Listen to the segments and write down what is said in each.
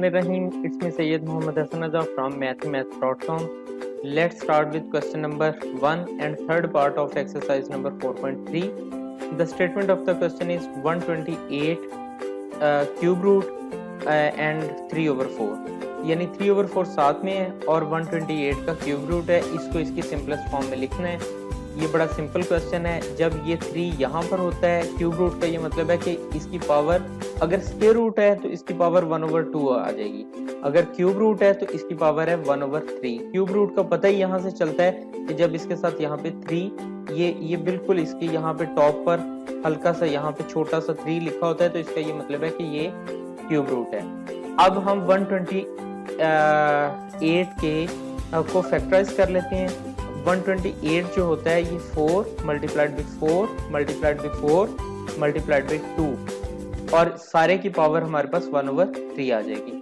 Bismillahirrahmanirrahim. It's me Sayyid Muhammad Hasan Azza from mathemath.com. Let's start with question number 1 and third part of exercise number 4.3. The statement of the question is 128 cube root and 3/4. यानी 3/4 साथ में है और 128 का cube root है. इसको इसकी simplest form में लिखना है. ये बड़ा सिंपल क्वेश्चन है. जब ये 3 यहाँ पर होता है क्यूब रूट का ये मतलब है कि इसकी पावर अगर स्क्वायर रूट है तो इसकी पावर 1/2 आ जाएगी. अगर क्यूब रूट है तो इसकी पावर है 1/3. क्यूब रूट का पता ही यहाँ से चलता है कि जब इसके साथ यहाँ पे 3 ये बिल्कुल इसके यहाँ पे टॉप पर हल्का सा यहाँ पे छोटा सा 3 लिखा होता है तो इसका ये मतलब है कि ये क्यूब रूट है. अब हम 128 के को फैक्टराइज कर लेते हैं. 128 जो होता है ये 4 multiplied by 4 multiplied by 4 multiplied by 2 और सारे की पावर हमारे पास 1/3 आ जाएगी.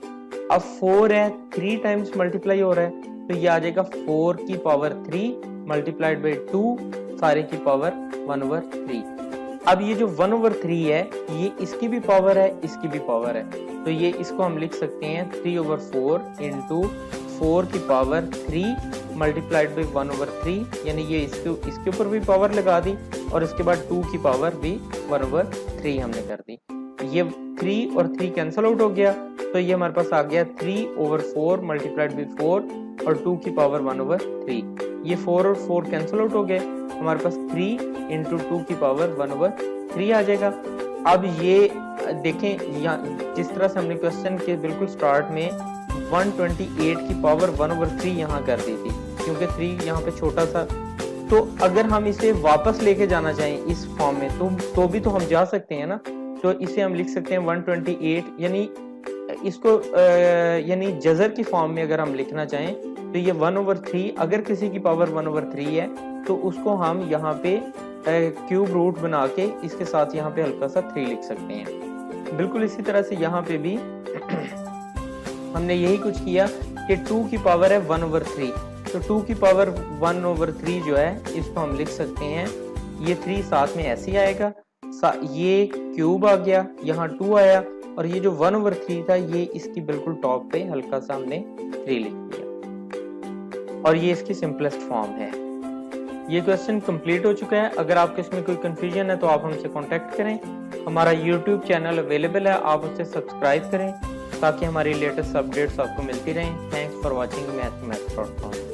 अब 4 है 3 टाइम्स मल्टीप्लाई हो रहा है तो ये आ जाएगा 4 की पावर 3 मल्टीप्लाइड बाई 2 सारे की पावर 1/3. अब ये जो 1/3 है ये इसकी भी पावर है इसकी भी पावर है तो ये इसको हम लिख सकते हैं 3/4 इंटू 4 की पावर 3 मल्टीप्लाइड बाई 1/3 यानी ये इसके ऊपर भी पावर लगा दी और इसके बाद 2 की पावर भी 1/3 हमने कर दी. ये 3 और 3 कैंसिल आउट हो गया तो ये हमारे पास आ गया 3/4 मल्टीप्लाइड बाई 4 और 2 की पावर 1/3. ये 4 और 4 कैंसिल आउट हो गए हमारे पास 3 इंटू 2 की पावर 1/3 आ जाएगा. अब ये देखें यहाँ जिस तरह से हमने क्वेश्चन के बिल्कुल स्टार्ट में 128 की पावर 1/3 यहाँ कर दी थी क्योंकि 3 यहाँ पे छोटा सा. तो अगर हम इसे वापस लेके जाना चाहें इस फॉर्म में तो भी तो हम जा सकते हैं ना. तो इसे हम लिख सकते हैं 128 यानी इसको यानी जजर की फॉर्म में अगर हम लिखना चाहें तो ये 1/3 अगर किसी की पावर 1/3 है तो उसको हम यहाँ पे क्यूब रूट बना के इसके साथ यहाँ पे हल्का सा 3 लिख सकते हैं. बिल्कुल इसी तरह से यहाँ पे भी हमने यही कुछ किया कि 2 की पावर है 1/3 तो 2 की पावर 1/3 जो है इसको हम लिख सकते हैं ये 3 साथ में ऐसे ही आएगा. ये क्यूब आ गया यहाँ 2 आया और ये जो 1/3 था ये इसकी बिल्कुल टॉप पे हल्का सा हमने 3 लिख दिया और ये इसकी सिंपलेस्ट फॉर्म है. ये क्वेश्चन कंप्लीट हो चुका है. अगर आपको इसमें कोई कंफ्यूजन है तो आप हमसे कांटेक्ट करें. हमारा यूट्यूब चैनल अवेलेबल है आप उसे सब्सक्राइब करें ताकि हमारी लेटेस्ट अपडेट्स आपको मिलती रहें. Thanks for watching mathemath.com.